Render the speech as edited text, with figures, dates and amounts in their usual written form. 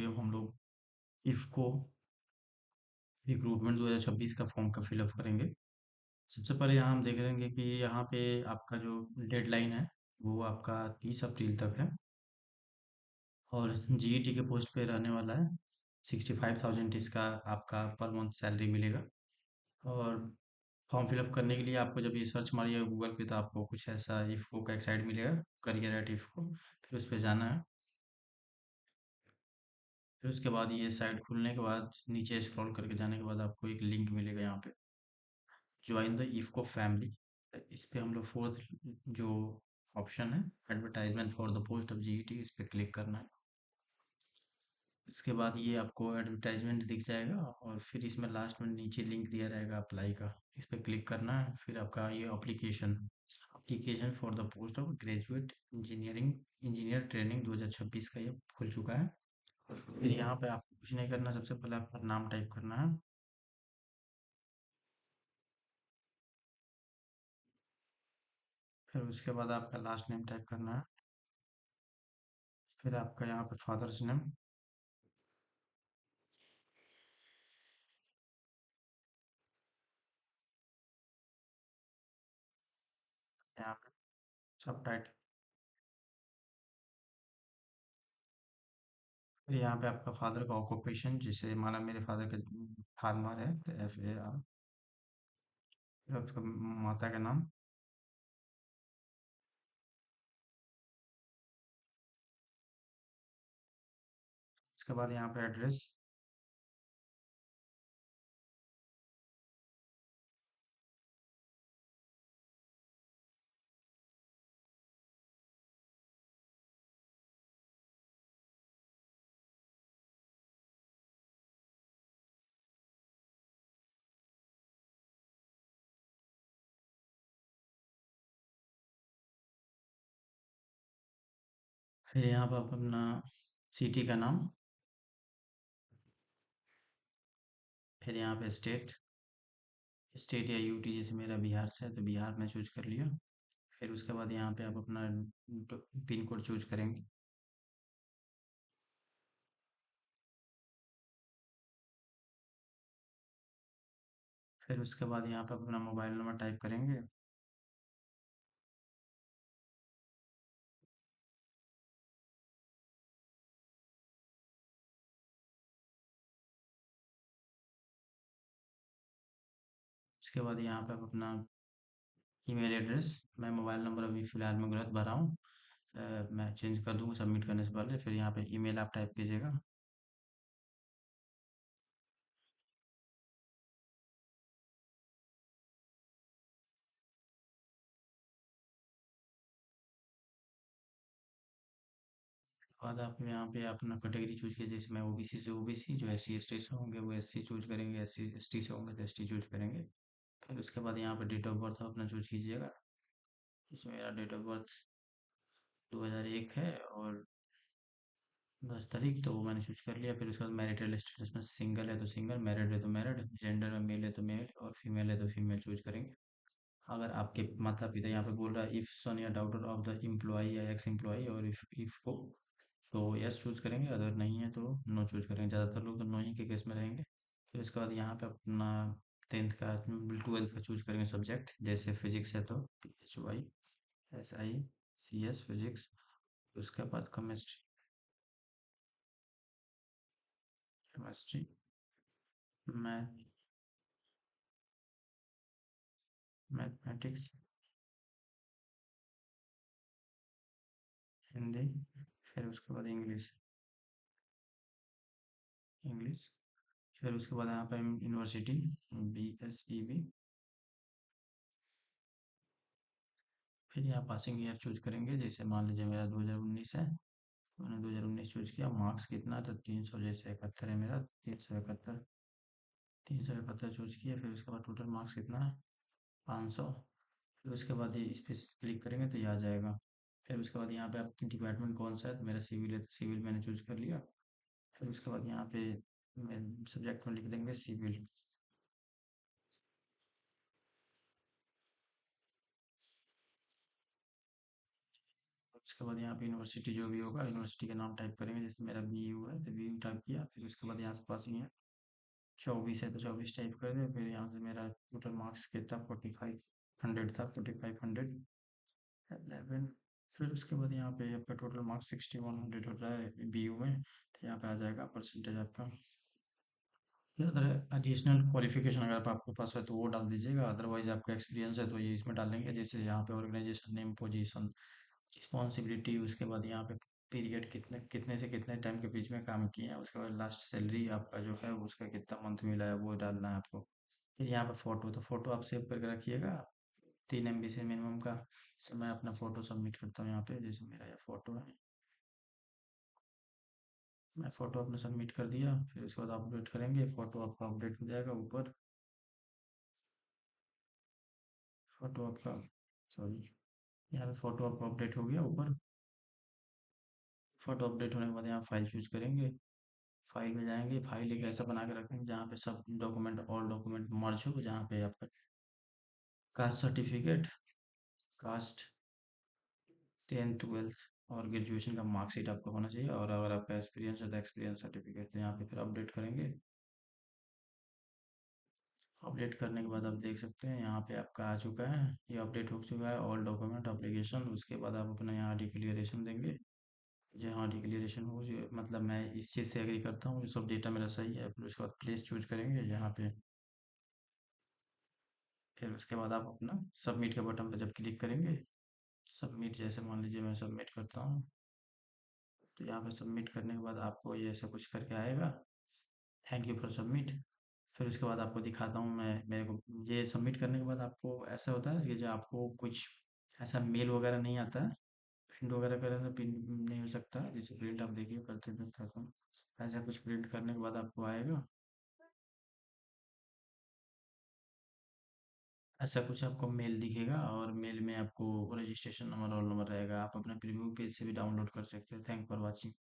Video में हम लोग इफ़को रिक्रूटमेंट 2026 का फॉर्म का फिलअप करेंगे। सबसे पहले यहाँ हम देख लेंगे कि यहाँ पे आपका जो डेडलाइन है वो आपका 30 अप्रैल तक है और जीईटी के पोस्ट पे रहने वाला है। 65,000 इसका आपका पर मंथ सैलरी मिलेगा। और फॉर्म फिलअप करने के लिए आपको जब ये सर्च मारिएगा गूगल पे तो आपको कुछ ऐसा इफ़को का एक साइट मिलेगा, करियर एट इफ़को। फिर उस पर जाना है। फिर उसके बाद ये साइट खुलने के बाद नीचे स्क्रॉल करके जाने के बाद आपको एक लिंक मिलेगा यहाँ पे, ज्वाइन द इफ़को फैमिली। इस पे हम लोग फोर्थ जो ऑप्शन है, advertisement for the post of GET, इस पे क्लिक करना है। इसके बाद ये आपको एडवर्टाइजमेंट दिख जाएगा और फिर इसमें लास्ट में नीचे लिंक दिया रहेगा अप्लाई का, इस पे क्लिक करना है। फिर आपका ये application application for the post of graduate engineer training 2026 का ये खुल चुका है। फिर यहाँ पे आपको कुछ नहीं करना, सबसे पहले आपका नाम टाइप करना है। फिर उसके बाद आपका लास्ट नेम टाइप करना है। फिर आपका यहाँ पे फादर्स नेम, यहाँ पे सब टाइटल। फिर यहाँ पे आपका फादर का ऑक्यूपेशन, जैसे माना मेरे फादर के फार्मर है तो FAR। फिर आपका माता का नाम। इसके बाद यहाँ पे एड्रेस। फिर यहाँ पे आप अपना सिटी का नाम। फिर यहाँ पे स्टेट, स्टेट या यूटी, जैसे मेरा बिहार से है तो बिहार में चूज कर लिया। फिर उसके बाद यहाँ पे आप अपना पिन कोड चूज करेंगे। फिर उसके बाद यहाँ पे आप अपना मोबाइल नंबर टाइप करेंगे। उसके बाद यहाँ पे आप अपना ईमेल एड्रेस, मैं मोबाइल नंबर अभी फ़िलहाल में गलत भरा हूँ, मैं चेंज कर दूँगा सबमिट करने से पहले। फिर यहाँ पे ईमेल आप टाइप कीजिएगा। उसके बाद आप यहाँ पे अपना कैटेगरी चूज कीजिए, जैसे मैं ओबीसी से ओबीसी, जो SC ST से होंगे वो SC चूज करेंगे, SC ST से होंगे तो ST चूज करेंगे। फिर उसके बाद यहाँ पे डेट ऑफ बर्थ अपना चूज कीजिएगा। इसमें मेरा डेट ऑफ बर्थ 2001 है और 10 तारीख, तो वो मैंने चूज कर लिया। फिर उसके बाद मैरिटल स्टेटस में सिंगल है तो सिंगल, मैरिड है तो मैरिड, जेंडर में मेल है तो मेल और फीमेल है तो फीमेल चूज करेंगे। अगर आपके माता पिता, यहाँ पे बोल रहा है इफ सन या डॉटर ऑफ द एम्प्लॉय या एक्स एम्प्लॉय, और इफ को तो यस चूज करेंगे, अगर नहीं है तो नो चूज करेंगे। ज़्यादातर लोग तो नो ही के केस में रहेंगे। फिर उसके बाद यहाँ पे अपना 10th का 12th का चूज करेंगे सब्जेक्ट, जैसे फिजिक्स है तो PHY SI CS फिजिक्स। उसके बाद chemistry, chemistry math, mathematics, Hindi. फिर उसके बाद इंग्लिश, इंग्लिश। फिर उसके बाद यहाँ पे यूनिवर्सिटी, BSEB। फिर यहाँ पासिंग ईयर चूज करेंगे, जैसे मान लीजिए मेरा 2019 है तो मैंने 2019 चूज किया। मार्क्स कितना, तो 300, जैसे 71 है मेरा, 371, 371 चूज किया। फिर उसके बाद टोटल मार्क्स कितना है, 500। फिर उसके बाद ये इस पे क्लिक करेंगे तो ये आ जाएगा। फिर उसके बाद यहाँ पे आपकी डिपार्टमेंट कौन सा है, तो मेरा सिविल है तो सिविल मैंने चूज कर लिया। फिर उसके बाद यहाँ पे सब्जेक्ट में लिख देंगे सिविल। उसके बाद यहाँ पे यूनिवर्सिटी जो भी होगा, यूनिवर्सिटी का नाम टाइप करेंगे, जैसे मेरा BU है तो BU टाइप किया, फिर उसके बाद यहाँ से पासिंग है 24 है तो 24 टाइप कर दिया, फिर यहाँ से मेरा टोटल मार्क्स कितना 4500 था, 4500 11। फिर उसके बाद यहाँ पे आपका टोटल मार्क्स 6100 हो रहा है BU में, तो यहाँ पे आ जाएगा परसेंटेज आपका। फिर अदर एडिशनल क्वालिफिकेशन अगर आपके पास है तो वो डाल दीजिएगा, अदरवाइज आपका एक्सपीरियंस है तो ये इसमें डालेंगे, जैसे यहाँ पे ऑर्गेनाइजेशन नेम, पोजीशन, रिस्पॉन्सिबिलिटी, उसके बाद यहाँ पे पीरियड कितने कितने से कितने टाइम के बीच में काम किए हैं, उसके बाद लास्ट सैलरी आपका जो है उसका कितना मंथ मिला है वो डालना है आपको। फिर यहाँ पे फ़ोटो, तो फ़ोटो आप सेव करके रखिएगा 3 MB से मिनिमम का। जैसे मैं अपना फ़ोटो सबमिट करता हूँ यहाँ पे, जैसे मेरा ये फ़ोटो है, मैं फ़ोटो अपना सबमिट कर दिया, फिर उसके बाद अपडेट करेंगे, फ़ोटो आपका अपडेट हो जाएगा ऊपर। फ़ोटो आपका, सॉरी, यहाँ पे फ़ोटो आपका अपडेट हो गया ऊपर। फ़ोटो अपडेट होने के बाद यहाँ फाइल चूज़ करेंगे, फाइल में जाएंगे, फाइल एक ऐसा बना के रखेंगे जहाँ पे सब डॉक्यूमेंट, ऑल डॉक्यूमेंट मर्ज हो, जहाँ पे आपका caste certificate, cast, 10th 12th और ग्रेजुएशन का मार्कशीट आपका होना चाहिए, और अगर आपका एक्सपीरियंस है तो एक्सपीरियंस सर्टिफिकेट, तो यहाँ पे फिर अपडेट करेंगे। अपडेट करने के बाद आप देख सकते हैं यहाँ पे आपका आ चुका है, ये अपडेट हो चुका है ऑल डॉक्यूमेंट एप्लीकेशन। उसके बाद आप अपना यहाँ डिक्लेरेशन देंगे, जी हाँ डिक्लेरेशन हो जो, मतलब मैं इस चीज़ से एग्री करता हूँ, ये सब डेटा मेरा सही है। फिर उसके बाद प्लेस चूज करेंगे यहाँ पे, फिर उसके बाद आप अपना सबमिट के बटन पर जब क्लिक करेंगे, सबमिट, जैसे मान लीजिए मैं सबमिट करता हूँ, तो यहाँ पे सबमिट करने के बाद आपको ये ऐसा कुछ करके आएगा, थैंक यू फॉर सबमिट। फिर उसके बाद आपको दिखाता हूँ मैं, मेरे को ये सबमिट करने के बाद आपको ऐसा होता है कि जो आपको कुछ ऐसा मेल वगैरह नहीं आता है, प्रिंट वगैरह करें तो प्रिंट नहीं हो सकता, जैसे प्रिंट आप देखिए करते दिखाता हूँ, ऐसा कुछ प्रिंट करने के बाद आपको आएगा, ऐसा कुछ आपको मेल दिखेगा, और मेल में आपको रजिस्ट्रेशन नंबर, रोल नंबर रहेगा, आप अपना प्रीव्यू पेज से भी डाउनलोड कर सकते हैं। Thank for watching.